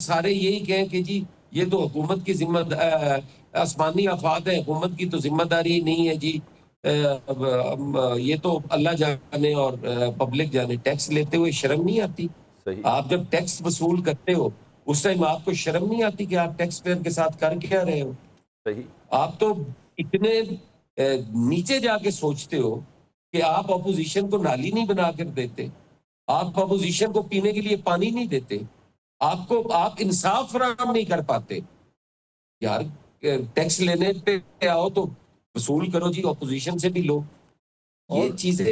सारे यही कहें कि जी ये तो हुकूमत की आसमानी आफात है, हुकूमत की तो जिम्मेदारी नहीं है जी। ये तो अल्लाह जाने और पब्लिक जाने। टैक्स लेते हुए शर्म नहीं आती? सही। आप जब टैक्स वसूल करते हो उस टाइम आपको शर्म नहीं आती कि आप टैक्स पेयर के साथ कर क्या रहे हो? सही। आप तो इतने नीचे जाके सोचते हो कि आप अपोजिशन को नाली नहीं बना कर देते, आप अपोजिशन को पीने के लिए पानी नहीं देते, आप इंसाफ फराहम नहीं कर पाते। यार टैक्स लेने पे आओ तो वसूल करो जी, अपोजिशन से भी लो। ये चीजें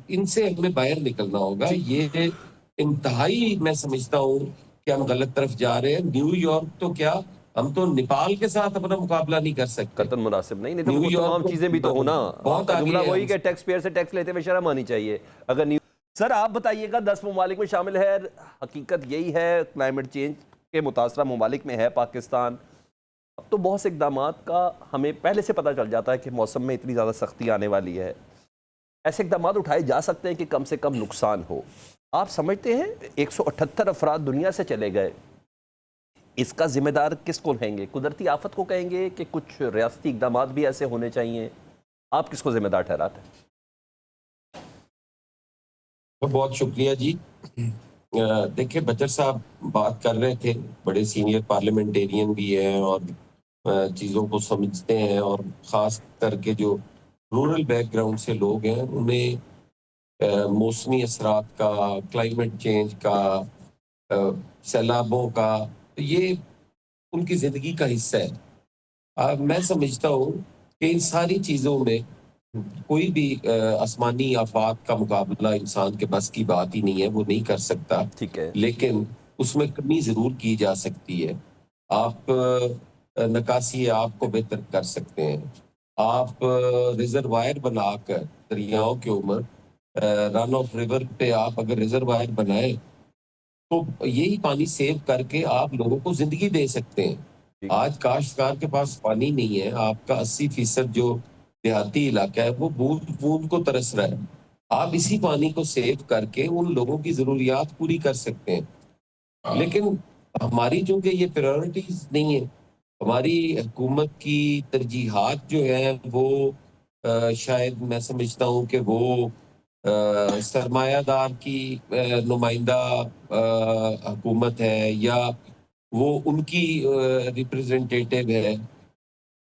इनसे हमें बाहर निकलना होगा। ये इंतहाई मैं समझता हूँ कि हम गलत तरफ जा रहे हैं। न्यूयॉर्क तो क्या, हम तो नेपाल के साथ अपना मुकाबला नहीं कर सकते। कतन मुनासिब नहीं तो वो न्यूयॉर्क तमाम चीजें भी तो होना। बहुत आपका आगे जुमला है वही कि हमसे। टैक्स पेयर से टैक्स लेते हुए शर्म आनी चाहिए। अगर न्यू सर आप बताइएगा, 10 ममालिक में शामिल है, हकीकत यही है, क्लाइमेट चेंज के मुतासरा ममालिक में है पाकिस्तान। अब तो बहुत से इकदाम का हमें पहले से पता चल जाता है कि मौसम में इतनी ज़्यादा सख्ती आने वाली है, ऐसे इकदाम उठाए जा सकते हैं कि कम से कम नुकसान हो। आप समझते हैं 178 अफराद दुनिया से चले गए, इसका जिम्मेदार किसको कहेंगे? कुदरती आफत को कहेंगे कि कुछ रियासती इकदाम भी ऐसे होने चाहिए? आप किसको जिम्मेदार ठहराते हैं? तो बहुत शुक्रिया जी। देखिए बचर साहब बात कर रहे थे, बड़े सीनियर पार्लियामेंटेरियन भी हैं और चीज़ों को समझते हैं, और ख़ास करके जो रूरल बैकग्राउंड से लोग हैं उन्हें मौसमी असरात का, क्लाइमेट चेंज का, सैलाबों का, तो ये उनकी ज़िंदगी का हिस्सा है। मैं समझता हूँ कि इन सारी चीज़ों में कोई भी आसमानी आफात का मुकाबला इंसान के बस की बात ही नहीं है, वो नहीं कर सकता। ठीक है। लेकिन उसमें कमी ज़रूर की जा सकती है। आप नकासी आब को बेहतर कर सकते हैं। आप रिज़र्वायर बनाकर दरियाओं के ऊपर, रन ऑफ रिवर पे आप अगर रिज़र्वायर बनाएँ, तो यही पानी सेव करके आप लोगों को ज़िंदगी दे सकते हैं। ठीक। आज काश्तकार के पास पानी नहीं है, आपका 80% जो देहाती इलाका है वो बूँद-बूँद को तरस रहा है। आप इसी पानी को सेव करके उन लोगों की ज़रूरियात पूरी कर सकते हैं। लेकिन हमारी चूँकि ये प्रायोरिटीज़ नहीं है, हमारी हुकूमत की तरजीहात जो हैं वो शायद मैं समझता हूँ कि वो सरमायादार की नुमाइंदा हुकूमत है, या वो उनकी रिप्रेजेंटेटिव है।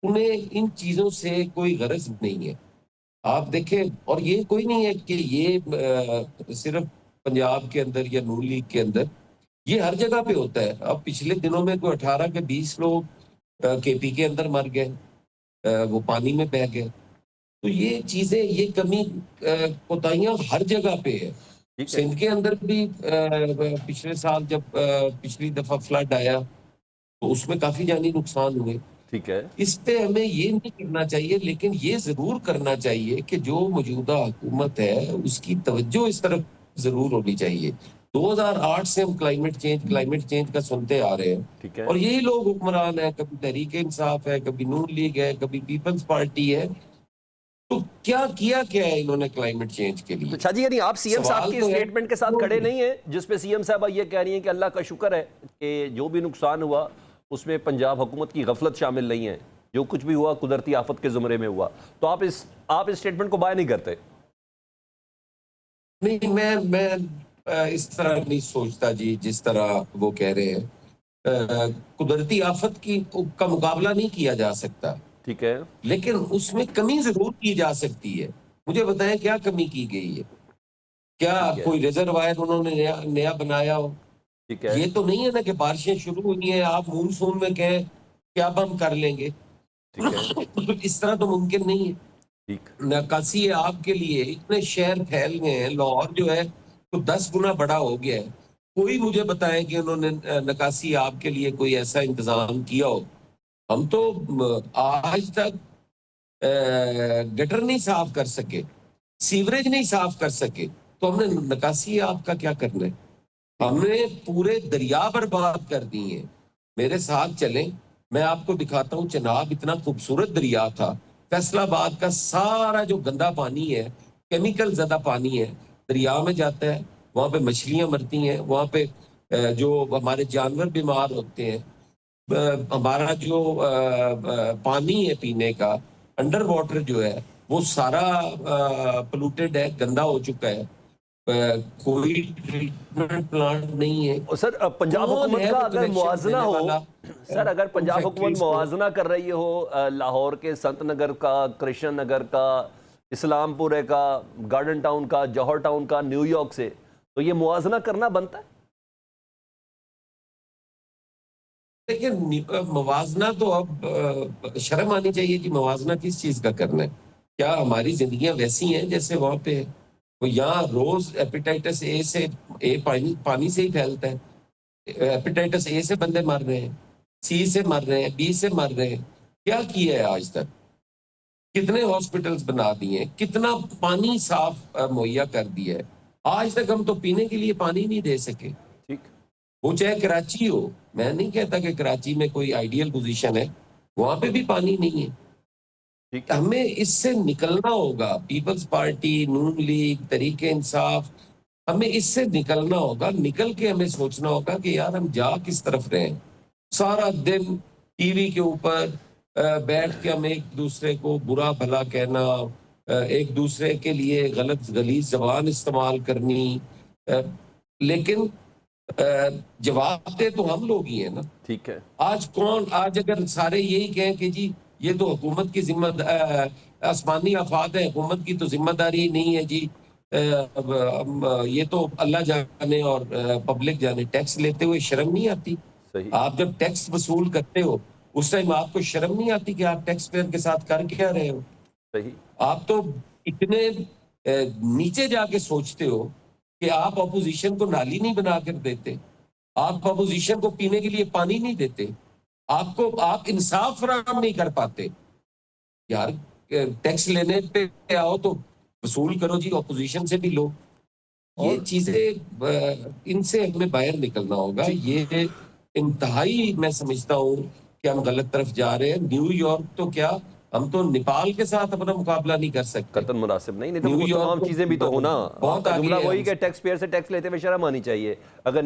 उन्हें इन चीज़ों से कोई गरज नहीं है। आप देखें, और ये कोई नहीं है कि ये सिर्फ पंजाब के अंदर या नून लीग के अंदर, ये हर जगह पे होता है। अब पिछले दिनों में कोई 18 के 20 लोग केपी के अंदर मर गए, वो पानी में बह गए। तो ये चीज़ें, ये कमी, कोताहियाँ हर जगह पे है। ठीक है। सिंध के अंदर भी पिछले साल जब पिछली दफ़ा फ्लड आया तो उसमें काफ़ी जानी नुकसान हुए। ठीक है। इस पे हमें ये नहीं करना चाहिए, लेकिन ये ज़रूर करना चाहिए कि जो मौजूदा हुकूमत है उसकी तवज्जो इस तरफ ज़रूर होनी चाहिए। 2008 से हम क्लाइमेट चेंज का सुनते आ रहे हैं, ठीक है। और यही लोग हुक्मरान हैं। कभी तहरीक-ए-इंसाफ है, कभी नून लीग है, कभी पीपल्स पार्टी है। तो क्या है इन्होंने क्लाइमेट चेंज के तो लिए? शादी यानी आप सीएम साहब सवाल की तो है स्टेटमेंट के साथ खड़े नहीं है जिसपे सीएम साहब ये कह रही हैं कि अल्लाह का शुक्र है कि जो भी नुकसान हुआ उसमें पंजाब हुकूमत की गफलत शामिल नहीं है, जो कुछ भी हुआ कुदरती आफत के जुमरे में हुआ। तो आप इस स्टेटमेंट को बाय नहीं करते? नहीं, मैं इस तरह नहीं सोचता जी, जिस तरह वो कह रहे हैं। कुदरती आफत का मुकाबला नहीं किया जा सकता, ठीक है। लेकिन उसमें कमी ज़रूर की जा सकती है। मुझे बताएँ क्या कमी की गई है? क्या ठीक है। कोई रिज़र्वायर उन्होंने नया नया बनाया हो? ठीक है। ये तो नहीं है ना कि बारिशें शुरू हुई हैं, आप मानसून में कहें कि अब हम कर लेंगे। ठीक है। इस तरह तो मुमकिन नहीं है। ठीक। नक्काशी है आपके लिए, इतने शहर फैल गए हैं, लाहौर जो है तो 10 गुना बड़ा हो गया है। कोई मुझे बताए कि उन्होंने नक्काशी आपके लिए कोई ऐसा इंतजाम किया हो। हम तो आज तक गटर नहीं साफ कर सके, सीवरेज नहीं साफ कर सके, तो हमने नक्काशी आपका क्या करना है? हमने पूरे दरिया बर्बाद कर दिए हैं। मेरे साथ चलें, मैं आपको दिखाता हूँ। चनाब इतना खूबसूरत दरिया था। फैसलाबाद का सारा जो गंदा पानी है, केमिकल ज़्यादा पानी है, दरिया में जाता है, वहाँ पे मछलियाँ मरती हैं, वहाँ पे जो हमारे जानवर बीमार होते हैं, हमारा जो पानी है पीने का, अंडर वाटर जो है वो सारा पोल्यूटेड है, गंदा हो चुका है। कोई ट्रीटमेंट प्लांट नहीं है। और सर पंजाब कौन हुकूमत है का वो अगर कनेक्शन मुआवजना देने हो, वाला सर अगर उन पंजाब हुकूमत फैक्ट्रीज को? मुआवजना कर रही हो लाहौर के संत नगर का, कृष्ण नगर का, इस्लामपुर का, गार्डन टाउन का, जौहर टाउन का, न्यूयॉर्क से, तो ये मुआवजना करना बनता है? देखिए, मुवाजना तो अब शर्म आनी चाहिए कि मुवाजना किस चीज का करना है। क्या हमारी जिंदगियां वैसी हैं जैसे वहां पे है? तो यहाँ रोज हेपेटाइटिस ए से, ए पानी से ही फैलता है। हेपेटाइटिस ए से बंदे मर रहे हैं, सी से मर रहे हैं, बी से मर रहे हैं। क्या किया है आज तक? कितने हॉस्पिटल्स बना दिए, कितना पानी साफ मुहैया कर दिया है। आज तक हम तो पीने के लिए पानी नहीं दे सके। ठीक। वो चाहे कराची हो, मैं नहीं कहता कि कराची में कोई आइडियल पोजीशन है, वहां पे भी पानी नहीं है। ठीक है। हमें इससे निकलना होगा। पीपल्स पार्टी, नून लीग, तरीके इंसाफ, हमें इससे निकलना होगा। निकल के हमें सोचना होगा कि यार हम जा किस तरफ रहे हैं। सारा दिन टीवी के ऊपर बैठ के हम एक दूसरे को बुरा भला कहना, एक दूसरे के लिए गलत गलीज जबान इस्तेमाल करनी, अ, लेकिन जवाब दे तो हम लोग ही हैं ना। ठीक है। आज अगर सारे यही कहें कि जी ये तो हुकूमत की आसमानी आफात है, हुकूमत की तो जिम्मेदारी नहीं है जी, ये तो अल्लाह जाने और पब्लिक जाने। टैक्स लेते हुए शर्म नहीं आती? सही। आप जब टैक्स वसूल करते हो उस टाइम आपको शर्म नहीं आती कि आप टैक्स पेयर के साथ कर क्या रहे हो? सही। आप तो इतने नीचे जाके सोचते हो कि आप अपोजिशन को नाली नहीं बना कर देते, आप अपोजिशन को पीने के लिए पानी नहीं देते, आप इंसाफ फराहम नहीं कर पाते। यार, टैक्स लेने पे आओ तो वसूल करो जी, अपोजिशन से भी लो। ये और चीजें, इनसे हमें बाहर निकलना होगा। ये इंतहाई मैं समझता हूँ कि हम गलत तरफ जा रहे हैं। न्यूयॉर्क तो क्या, हम तो नेपाल के साथ अपना मुकाबला नहीं कर सकते। कतन मुनासिब नहीं, नहीं तो वो न्यूयॉर्क तमाम चीजें भी तो तो होना। बहुत आपका जुमला आगे है वही कि हमसे। टैक्स पेयर से टैक्स लेते हुए शर्म आनी चाहिए। अगर